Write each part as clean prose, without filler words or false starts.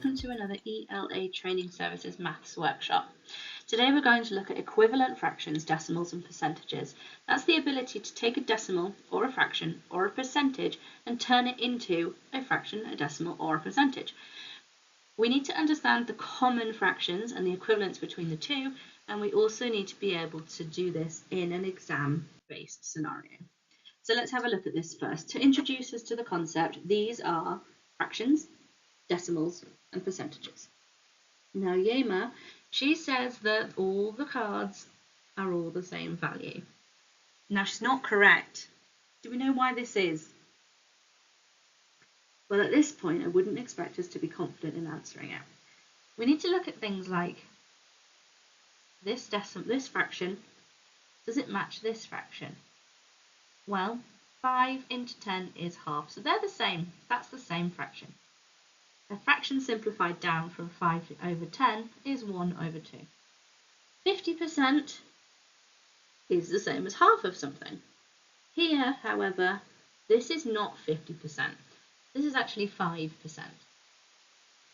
welcome to another ELA Training Services Maths workshop. Today we're going to look at equivalent fractions, decimals and percentages. That's the ability to take a decimal or a fraction or a percentage and turn it into a fraction, a decimal or a percentage. We need to understand the common fractions and the equivalence between the two, and we also need to be able to do this in an exam-based scenario. So let's have a look at this first. To introduce us to the concept, these are fractions, decimals and percentages. Now Yema, she says that all the cards are all the same value. Now she's not correct. Do we know why this is? Well, at this point I wouldn't expect us to be confident in answering it. We need to look at things like this fraction, does it match this fraction? Well, 5 into 10 is half, so they're the same. That's the same fraction. A fraction simplified down from 5 over 10 is 1 over 2. 50% is the same as half of something. Here, however, this is not 50%. This is actually 5%.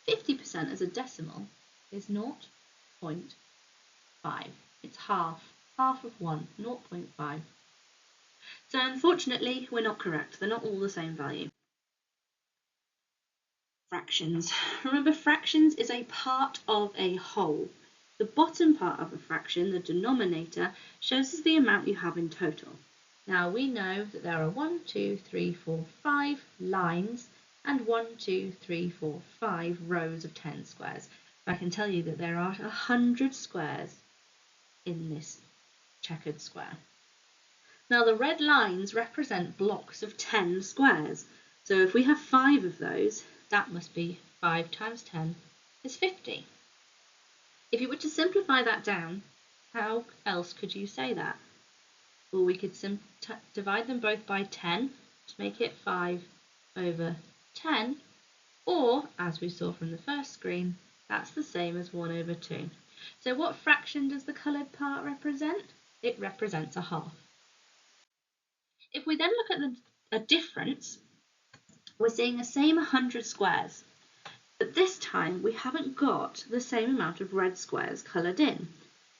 50% as a decimal is 0.5. It's half of 1, 0.5. So unfortunately, we're not correct. They're not all the same value. Fractions. Remember, fractions is a part of a whole. The bottom part of a fraction, the denominator, shows us the amount you have in total. Now we know that there are 1, 2, 3, 4, 5 lines and 1, 2, 3, 4, 5 rows of 10 squares. I can tell you that there are 100 squares in this checkered square. Now the red lines represent blocks of 10 squares. So if we have 5 of those, that must be 5 times 10 is 50. If you were to simplify that down, how else could you say that? Well, we could divide them both by 10 to make it 5 over 10, or, as we saw from the first screen, that's the same as 1 over 2. So what fraction does the coloured part represent? It represents a half. If we then look at a difference, we're seeing the same 100 squares, but this time we haven't got the same amount of red squares coloured in.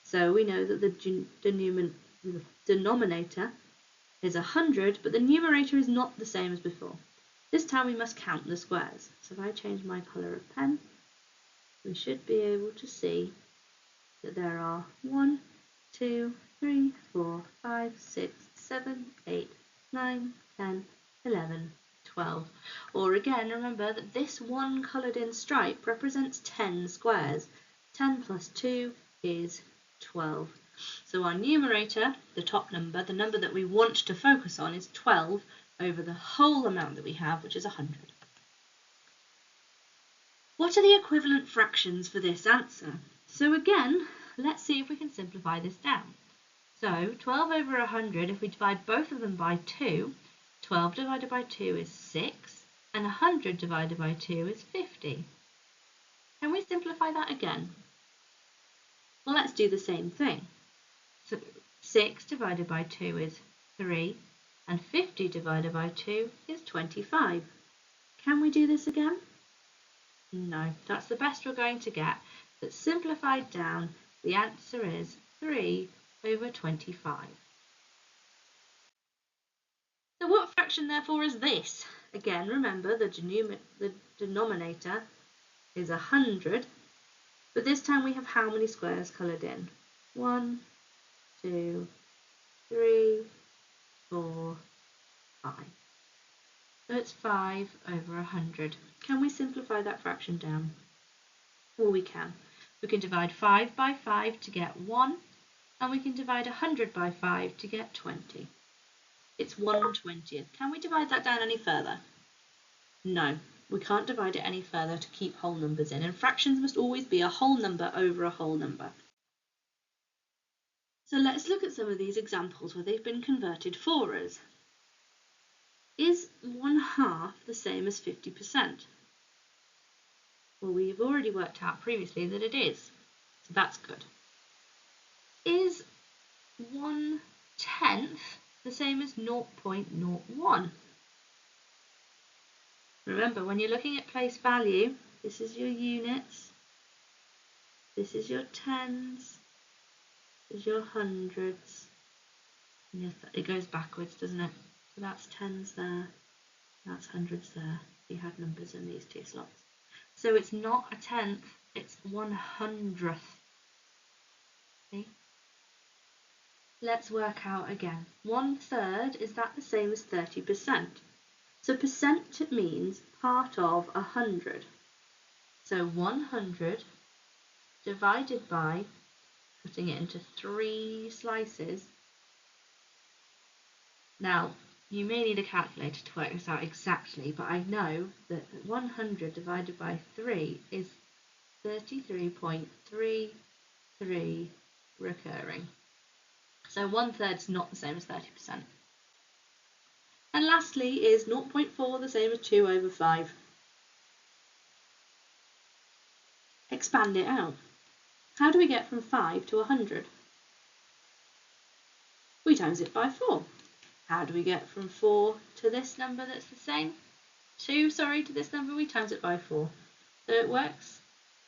So we know that the denominator is 100, but the numerator is not the same as before. This time we must count the squares. So if I change my colour of pen, we should be able to see that there are 1, 2, 3, 4, 5, 6, 7, 8, 9, 10, 11, 12. Or again, remember that this one coloured in stripe represents 10 squares. 10 plus 2 is 12. So our numerator, the top number, the number that we want to focus on, is 12 over the whole amount that we have, which is 100. What are the equivalent fractions for this answer? So again, let's see if we can simplify this down. So 12 over 100, if we divide both of them by 2, 12 divided by 2 is 6, and 100 divided by 2 is 50. Can we simplify that again? Well, let's do the same thing. So 6 divided by 2 is 3, and 50 divided by 2 is 25. Can we do this again? No, that's the best we're going to get. But simplified down, the answer is 3 over 25. So what fraction therefore is this? Again, remember the denominator is 100, but this time we have how many squares coloured in? 1, 2, 3, 4, 5. So it's 5 over 100. Can we simplify that fraction down? Well, we can. We can divide 5 by 5 to get 1, and we can divide 100 by 5 to get 20. It's 1/20th. Can we divide that down any further? No, we can't divide it any further to keep whole numbers in, and fractions must always be a whole number over a whole number. So let's look at some of these examples where they've been converted for us. Is 1/2 the same as 50%? Well, we've already worked out previously that it is, so that's good. Is 1/10 the same as 0.01? Remember, when you're looking at place value, this is your units, this is your tens, this is your hundreds, and it goes backwards, doesn't it? So that's tens there, that's hundreds there. You had numbers in these two slots. So it's not a tenth, it's 1/100th. Okay. Let's work out again. 1/3, is that the same as 30%? So percent means part of 100. So 100 divided by, putting it into 3 slices. Now, you may need a calculator to work this out exactly, but I know that 100 divided by 3 is 33.33 recurring. So 1/3 is not the same as 30%. And lastly is 0.4 the same as 2/5. Expand it out. How do we get from 5 to 100? We times it by 4. How do we get from 4 to this number that's the same? 2, to this number, we times it by 4. So it works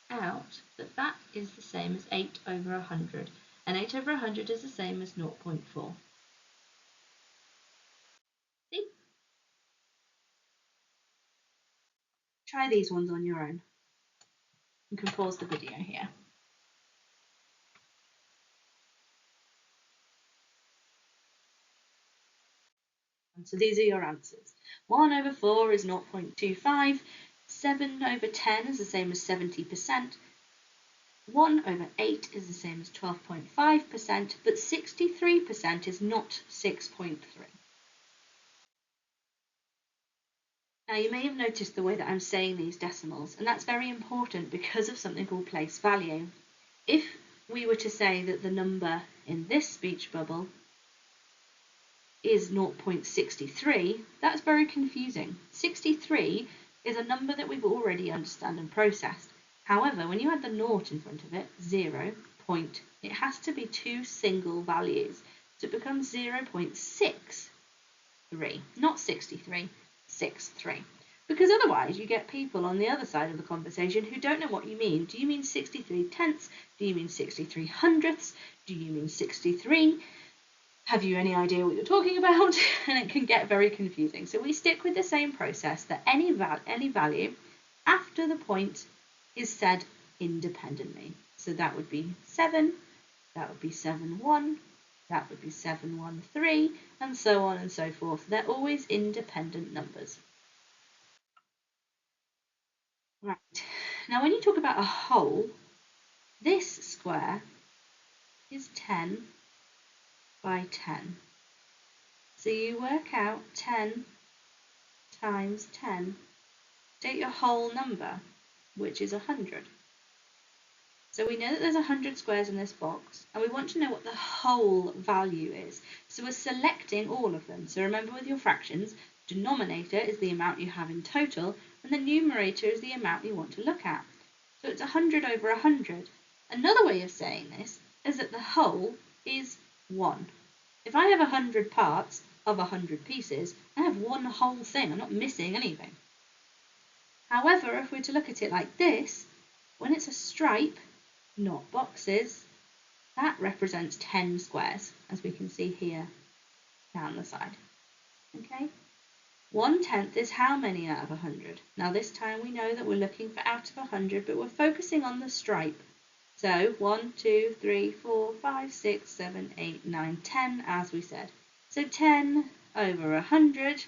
out that that is the same as 8/100. And 8/100 is the same as 0.4. See? Try these ones on your own. You can pause the video here. So these are your answers. 1/4 is 0.25, 7/10 is the same as 70%, 1/8 is the same as 12.5%, but 63% is not 6.3. Now you may have noticed the way that I'm saying these decimals, and that's very important because of something called place value. If we were to say that the number in this speech bubble is 0.63, that's very confusing. 63 is a number that we've already understood and processed. However, when you add the naught in front of it, 0, point, it has to be 2 single values. So it becomes 0.63, not 63, 63. Because otherwise you get people on the other side of the conversation who don't know what you mean. Do you mean 63 tenths? Do you mean 63 hundredths? Do you mean 63? Have you any idea what you're talking about? And it can get very confusing. So we stick with the same process that any value after the point is said independently. So that would be 7, that would be 7/1, that would be 7/13, and so on and so forth. They're always independent numbers. Right, now when you talk about a whole, this square is 10 by 10. So you work out 10 times 10 to get your whole number, which is 100. So we know that there's 100 squares in this box, and we want to know what the whole value is. So we're selecting all of them. So remember with your fractions, denominator is the amount you have in total, and the numerator is the amount you want to look at. So it's 100/100. Another way of saying this is that the whole is 1. If I have 100 parts of 100 pieces, I have one whole thing. I'm not missing anything. However, if we're to look at it like this, when it's a stripe, not boxes, that represents 10 squares, as we can see here down the side. Okay? 1/10 is how many out of 100? Now this time we know that we're looking for out of 100, but we're focusing on the stripe. So 1, 2, 3, 4, 5, 6, 7, 8, 9, 10, as we said. So 10/100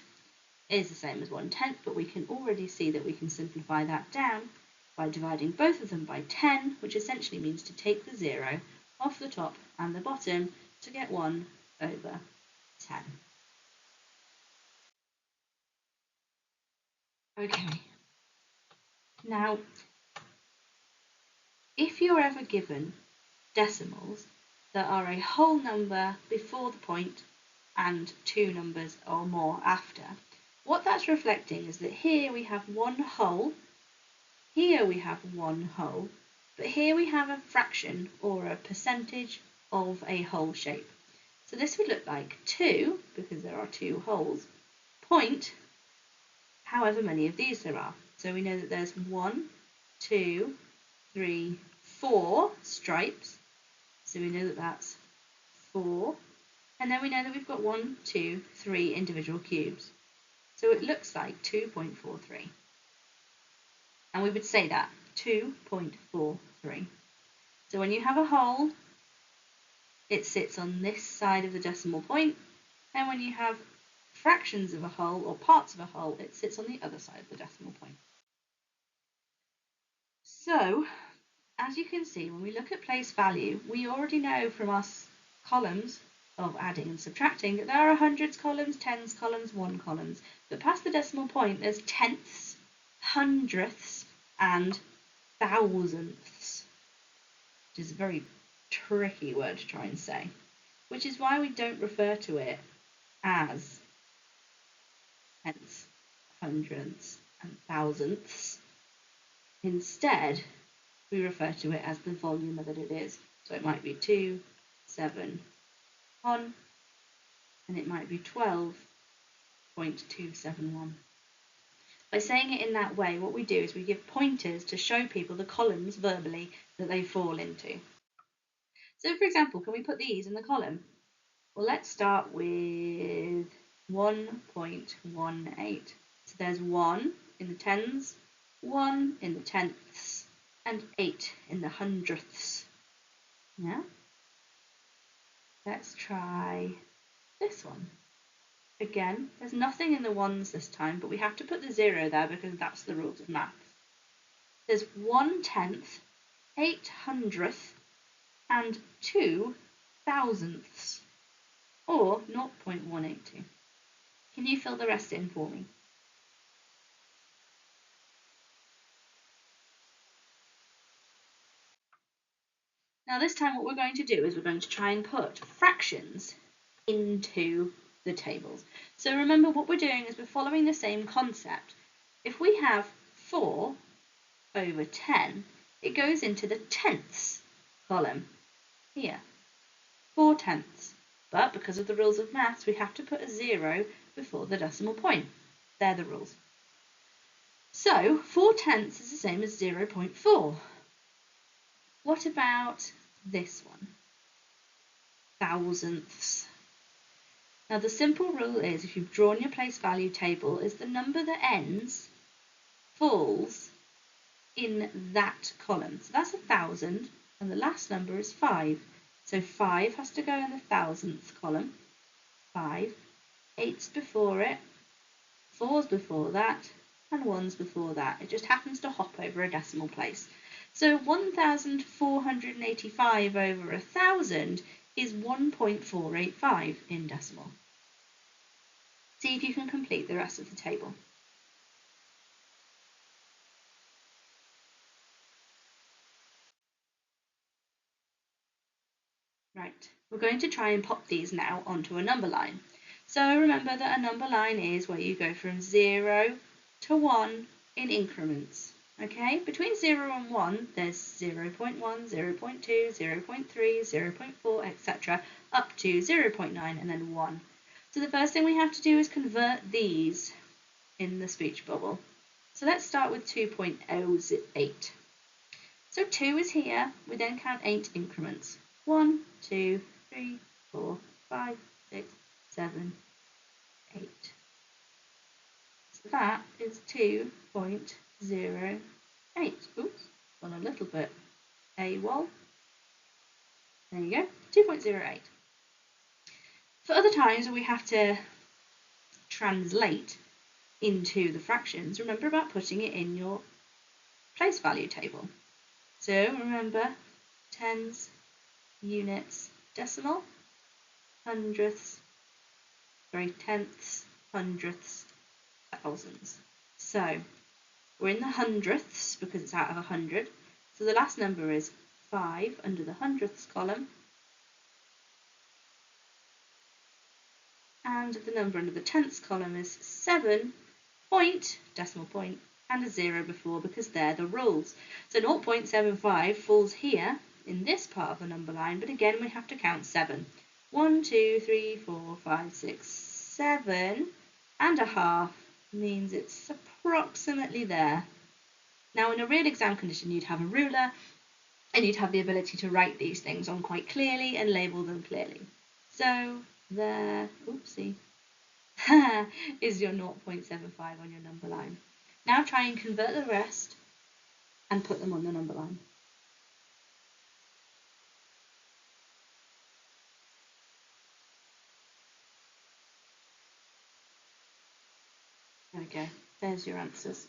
is the same as 1/10, but we can already see that we can simplify that down by dividing both of them by 10, which essentially means to take the 0 off the top and the bottom to get 1/10. Okay, now if you're ever given decimals that are a whole number before the point and 2 numbers or more after, what that's reflecting is that here we have one whole, here we have one whole, but here we have a fraction or a percentage of a whole shape. So this would look like 2, because there are 2 wholes, point however many of these there are. So we know that there's 1, 2, 3, 4 stripes. So we know that that's 4. And then we know that we've got 1, 2, 3 individual cubes. So it looks like 2.43. And we would say that, 2.43. So when you have a whole, it sits on this side of the decimal point. And when you have fractions of a whole or parts of a whole, it sits on the other side of the decimal point. So, as you can see, when we look at place value, we already know from our columns of adding and subtracting that there are hundreds columns, tens columns, one columns. But past the decimal point, there's tenths, hundredths, and thousandths, which is a very tricky word to try and say, which is why we don't refer to it as tenths, hundredths, and thousandths. Instead, we refer to it as the volume that it is. So it might be 2, 7, 1, and it might be 12.271. By saying it in that way, what we do is we give pointers to show people the columns verbally that they fall into. So for example, can we put these in the column? Well, let's start with 1.18. So there's 1 in the tens, 1 in the tenths, and 8 in the hundredths. Yeah? Let's try this one. Again, there's nothing in the ones this time, but we have to put the 0 there because that's the rules of maths. There's 1/10, 8/100th, and 2 thousandths, or 0.182. Can you fill the rest in for me? Now this time what we're going to do is we're going to try and put fractions into the tables. So remember what we're doing is we're following the same concept. If we have 4 over 10, it goes into the tenths column here, 4 tenths. But because of the rules of maths, we have to put a 0 before the decimal point. They're the rules. So 4 tenths is the same as 0.4. What about this one? Thousandths. Now the simple rule is, if you've drawn your place value table, is the number that ends falls in that column. So that's 1,000, and the last number is 5. So 5 has to go in the thousandths column. 5, 8's before it, 4's before that, and 1's before that. It just happens to hop over a decimal place. So 1,485 over 1,000 is 1.485 in decimal. See if you can complete the rest of the table. Right, we're going to try and pop these now onto a number line. So remember that a number line is where you go from 0 to 1 in increments. Okay, between 0 and 1, there's 0.1, 0.2, 0.3, 0.4, etc., up to 0.9 and then 1. So the first thing we have to do is convert these in the speech bubble. So let's start with 2.08. So 2 is here, we then count 8 increments. 1, 2, 3, 4, 5, 6, 7, 8. So that is 2.08. Oops, gone a little bit AWOL. There you go, 2.08. For other times when we have to translate into the fractions, remember about putting it in your place value table. So remember, tens, units, decimal, hundredths, tenths, hundredths, thousands. So we're in the hundredths because it's out of 100. So the last number is 5 under the hundredths column. And the number under the tenths column is 7 point, decimal point, and a 0 before because they're the rules. So 0.75 falls here in this part of the number line, but again we have to count 7. 1, 2, 3, 4, 5, 6, 7 and a half means it's approximately there. Now, in a real exam condition, you'd have a ruler and you'd have the ability to write these things on quite clearly and label them clearly. So there, oopsie, is your 0.75 on your number line. Now try and convert the rest and put them on the number line. There we go, there's your answers.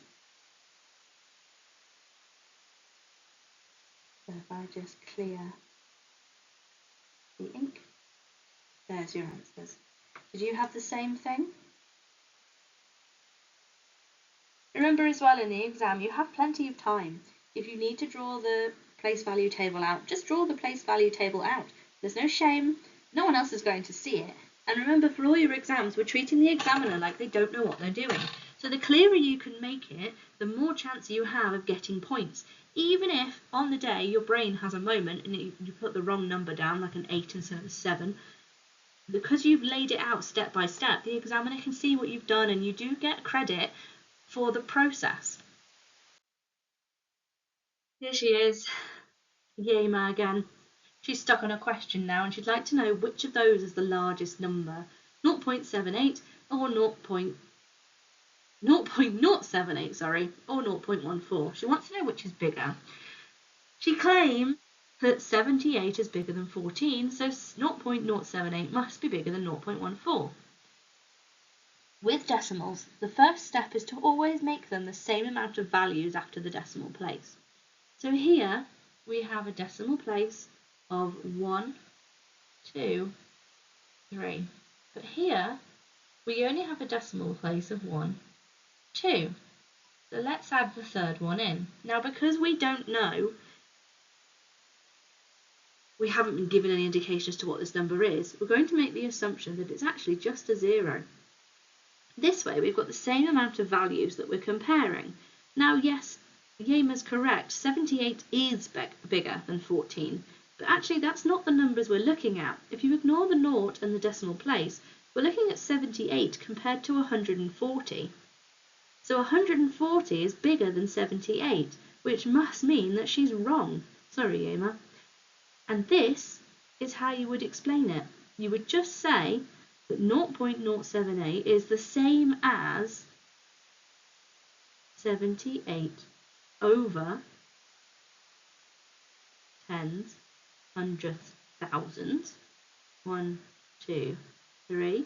So if I just clear the ink, there's your answers. Did you have the same thing? Remember as well, in the exam you have plenty of time. If you need to draw the place value table out, just draw the place value table out. There's no shame, no one else is going to see it. And remember, for all your exams, we're treating the examiner like they don't know what they're doing. So the clearer you can make it, the more chance you have of getting points. Even if on the day your brain has a moment and you put the wrong number down, like an 8 instead of a 7, because you've laid it out step by step, the examiner can see what you've done and you do get credit for the process. Here she is, Yema again. She's stuck on a question now and she'd like to know which of those is the largest number, 0.78 or 0.078, sorry, or 0.14. She wants to know which is bigger. She claims that 78 is bigger than 14, so 0.078 must be bigger than 0.14. With decimals, the first step is to always make them the same amount of values after the decimal place. So here we have a decimal place of 1, 2, 3. But here we only have a decimal place of 1, 2. So let's add the third one in. Now, because we don't know, we haven't been given any indication as to what this number is, we're going to make the assumption that it's actually just a 0. This way we've got the same amount of values that we're comparing. Now, yes, Yema's correct, 78 is bigger than 14, but actually that's not the numbers we're looking at. If you ignore the naught and the decimal place, we're looking at 78 compared to 140. So 140 is bigger than 78, which must mean that she's wrong. Sorry, Yema. And this is how you would explain it. You would just say that 0.078 is the same as 78 over tens, hundredths, thousands, 1, 2, 3,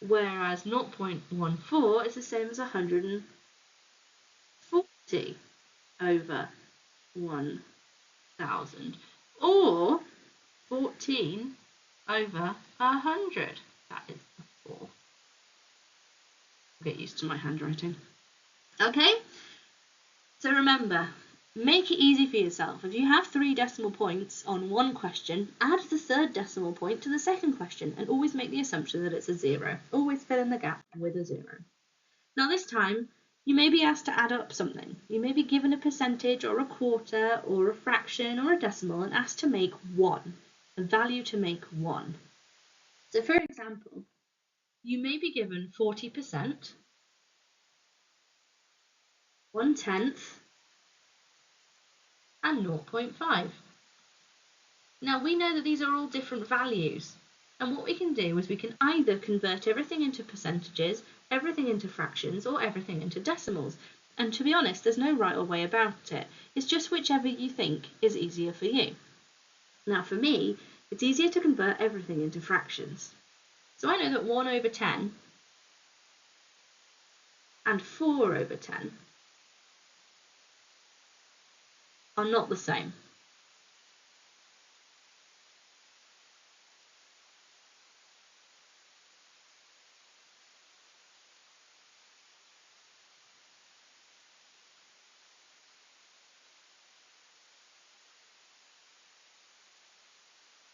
whereas 0.14 is the same as 140 over 1,000, or 14 over 100. That is the 4. I'll get used to my handwriting. Okay, so remember, make it easy for yourself. If you have 3 decimal points on one question, add the third decimal point to the second question and always make the assumption that it's a 0. Always fill in the gap with a 0. Now this time, you may be asked to add up something. You may be given a percentage or a quarter or a fraction or a decimal and asked to make 1, a value to make 1. So for example, you may be given 40%, 1/10, and 0.5. Now we know that these are all different values, and what we can do is we can either convert everything into percentages, everything into fractions, or everything into decimals. And to be honest, there's no right or way about it. It's just whichever you think is easier for you. Now for me, it's easier to convert everything into fractions. So I know that 1 over 10 and 4 over 10 are not the same.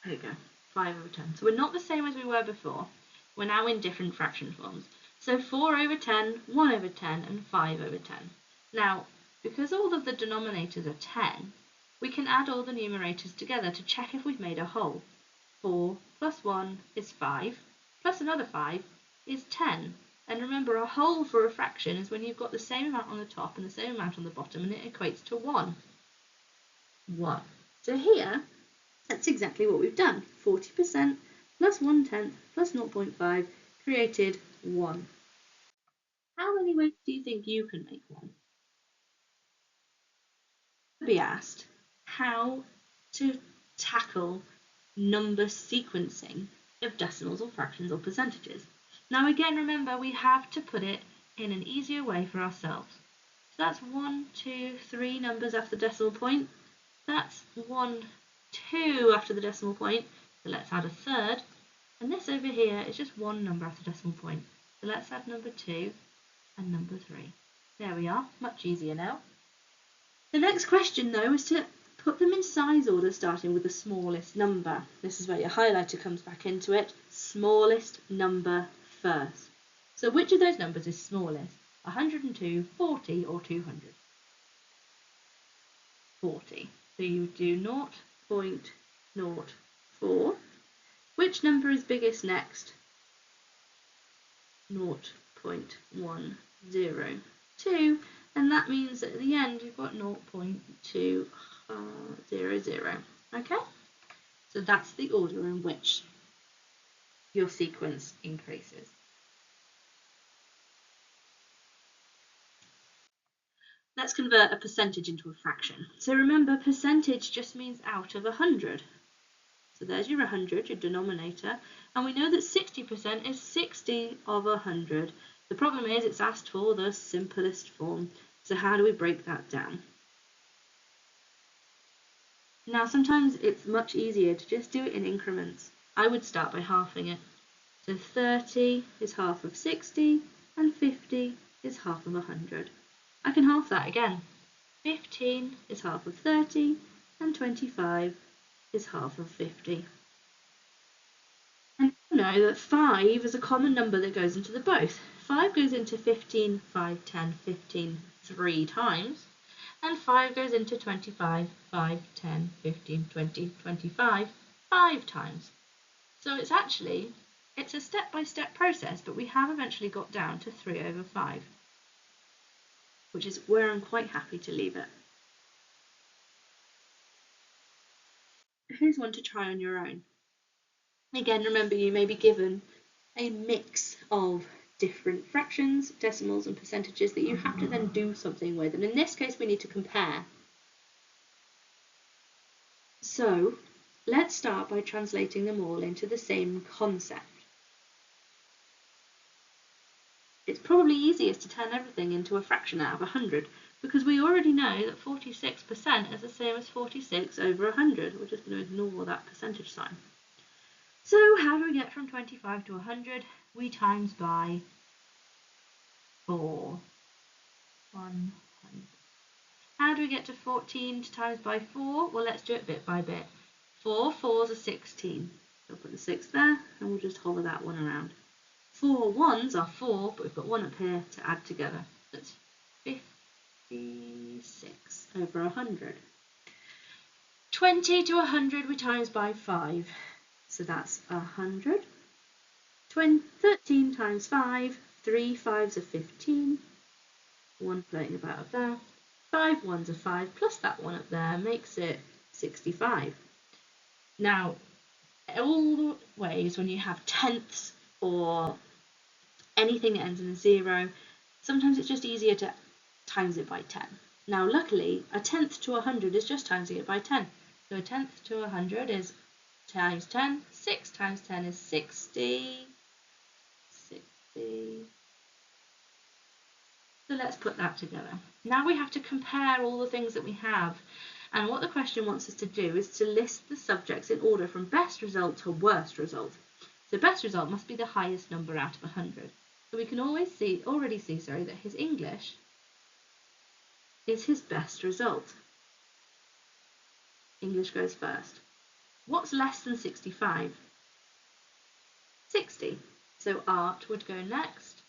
There you go, 5 over 10. So we're not the same as we were before. We're now in different fraction forms. So 4 over 10, 1 over 10, and 5 over 10. Now, because all of the denominators are 10, we can add all the numerators together to check if we've made a whole. 4 plus 1 is 5, plus another 5 is 10. And remember, a whole for a fraction is when you've got the same amount on the top and the same amount on the bottom, and it equates to 1. 1. So here, that's exactly what we've done. 40% plus 1/10 plus 0.5 created 1. How many ways do you think you can make 1? Be asked how to tackle number sequencing of decimals or fractions or percentages. Now again, remember, we have to put it in an easier way for ourselves. So that's 1, 2, 3 numbers after the decimal point. That's 1, 2 after the decimal point. So let's add a third. And this over here is just one number after the decimal point. So let's add number 2 and number 3. There we are, much easier now. The next question though is to put them in size order, starting with the smallest number. This is where your highlighter comes back into it. Smallest number first. So which of those numbers is smallest? 102, 40 or 200? 40. So you do 0.04. Which number is biggest next? 0.102. And that means that at the end you've got 0.200. Okay? So that's the order in which your sequence increases. Let's convert a percentage into a fraction. So remember, percentage just means out of 100. So there's your 100, your denominator, and we know that 60% is 60 of 100. The problem is it's asked for the simplest form. So how do we break that down? Now sometimes it's much easier to just do it in increments. I would start by halving it. So 30 is half of 60 and 50 is half of 100. I can half that again. 15 is half of 30 and 25 is half of 50. And you know that 5 is a common number that goes into the both. 5 goes into 15, 5, 10, 15 3 times, and 5 goes into 25, 5, 10, 15, 20, 25 5 times. So it's a step-by-step process, but we have eventually got down to 3 over 5, which is where I'm quite happy to leave it. Here's one to try on your own. Again, remember, you may be given a mix of different fractions, decimals and percentages that you have to then do something with, and in this case we need to compare. So let's start by translating them all into the same concept. It's probably easiest to turn everything into a fraction out of 100, because we already know that 46% is the same as 46 over 100. We're just going to ignore that percentage sign. So how do we get from 25 to 100? We times by 4. 100. How do we get to 14 times by 4? Well, let's do it bit by bit. 4 4s are 16. So I'll put the 6 there, and we'll just hover that one around. 4 1s are 4, but we've got 1 up here to add together. That's 56 over 100. 20 to 100 we times by 5. So that's 100. 13 times 5, 3 5s are 15. 1 floating about up there. 5 1s are 5, plus that 1 up there makes it 65. Now, all the ways when you have tenths or anything that ends in a 0, sometimes it's just easier to times it by 10. Now, luckily, a tenth to 100 is just timesing it by 10. So a tenth to 100 is times 10. 6 times 10 is 60. 60. So let's put that together. Now we have to compare all the things that we have. And what the question wants us to do is to list the subjects in order from best result to worst result. So best result must be the highest number out of 100. So we can already see that his English is his best result. English goes first. What's less than 65? 60. So art would go next.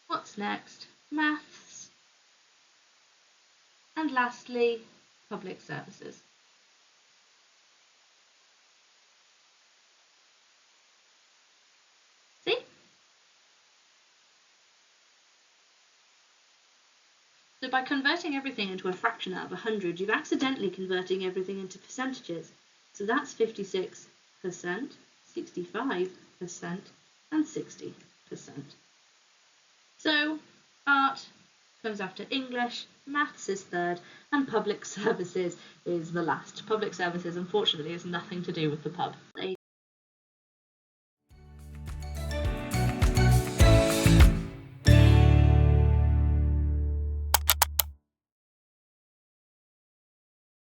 What's next? Maths. And lastly, public services. See? So by converting everything into a fraction out of 100, you've accidentally converting everything into percentages. So that's 56%, 65%, and 60%. So art comes after English, maths is third, and public services is the last. Public services, unfortunately, has nothing to do with the pub.